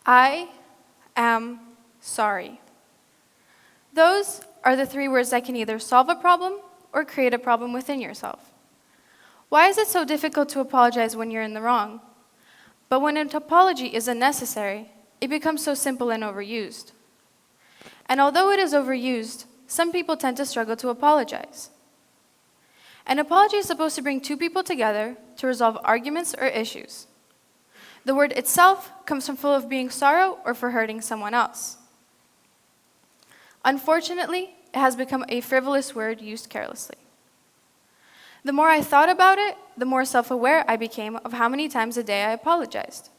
I am sorry. Those are the 3 words that can either solve a problem or create a problem within yourself. Why is it so difficult to apologize when you're in the wrong? But when an apology isn't necessary, it becomes so simple and overused. And although it is overused, some people tend to struggle to apologize. An apology is supposed to bring 2 people together to resolve arguments or issues. The word itself comes from full of being sorrow or for hurting someone else. Unfortunately, it has become a frivolous word used carelessly. The more I thought about it, the more self-aware I became of how many times a day I apologized.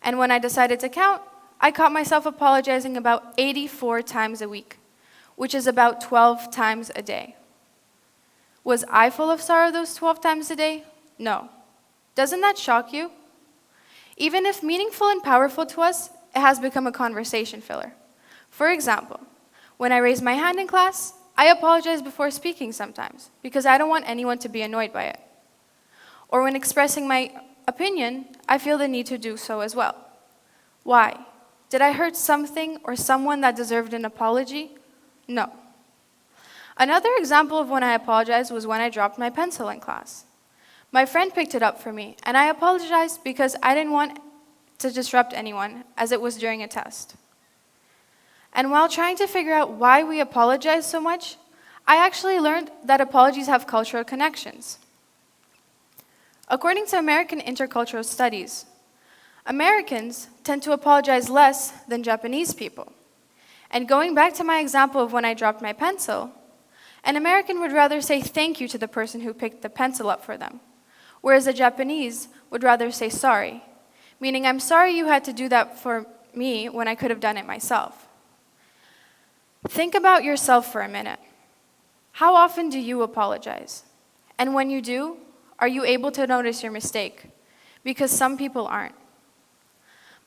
And when I decided to count, I caught myself apologizing about 84 times a week, which is about 12 times a day. Was I full of sorrow those 12 times a day? No. Doesn't that shock you? Even if meaningful and powerful to us, it has become a conversation filler. For example, when I raise my hand in class, I apologize before speaking sometimes because I don't want anyone to be annoyed by it. Or when expressing my opinion, I feel the need to do so as well. Why? Did I hurt something or someone that deserved an apology? No. Another example of when I apologized was when I dropped my pencil in class. My friend picked it up for me, and I apologized because I didn't want to disrupt anyone, as it was during a test. And while trying to figure out why we apologize so much, I actually learned that apologies have cultural connections. According to American intercultural studies, Americans tend to apologize less than Japanese people. And going back to my example of when I dropped my pencil, an American would rather say thank you to the person who picked the pencil up for them, whereas a Japanese would rather say sorry, meaning I'm sorry you had to do that for me when I could have done it myself. Think about yourself for a minute. How often do you apologize? And when you do, are you able to notice your mistake? Because some people aren't.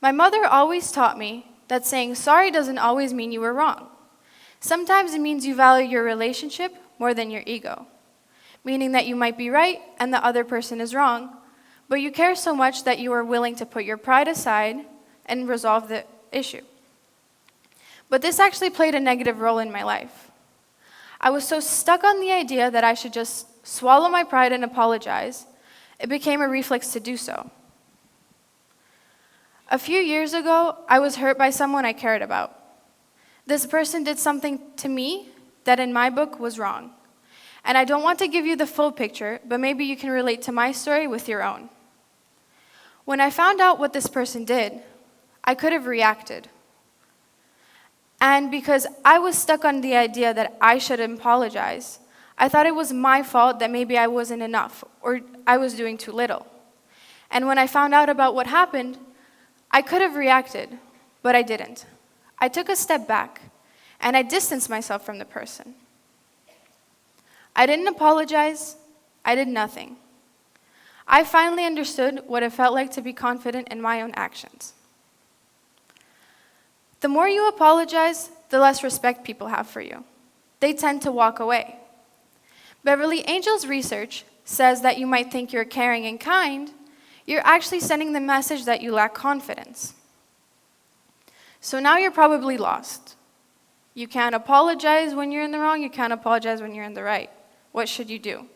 My mother always taught me that saying sorry doesn't always mean you were wrong. Sometimes it means you value your relationship more than your ego, meaning that you might be right and the other person is wrong, but you care so much that you are willing to put your pride aside and resolve the issue. But this actually played a negative role in my life. I was so stuck on the idea that I should just swallow my pride and apologize, it became a reflex to do so. A few years ago, I was hurt by someone I cared about. This person did something to me that in my book was wrong. And I don't want to give you the full picture, but maybe you can relate to my story with your own. When I found out what this person did, I could have reacted. And because I was stuck on the idea that I should apologize, I thought it was my fault that maybe I wasn't enough or I was doing too little. And when I found out about what happened, I could have reacted, but I didn't. I took a step back and I distanced myself from the person. I didn't apologize, I did nothing. I finally understood what it felt like to be confident in my own actions. The more you apologize, the less respect people have for you. They tend to walk away. Beverly Angel's research says that you might think you're caring and kind, you're actually sending the message that you lack confidence. So now you're probably lost. You can't apologize when you're in the wrong, you can't apologize when you're in the right. What should you do?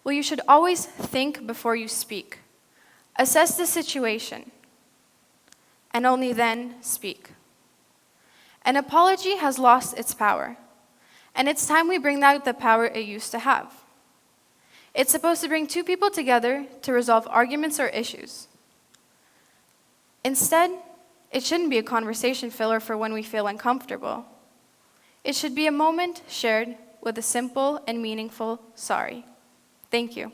Well, you should always think before you speak. Assess the situation, and only then speak. An apology has lost its power, and it's time we bring out the power it used to have. It's supposed to bring 2 people together to resolve arguments or issues. Instead, it shouldn't be a conversation filler for when we feel uncomfortable. It should be a moment shared with a simple and meaningful sorry. Thank you.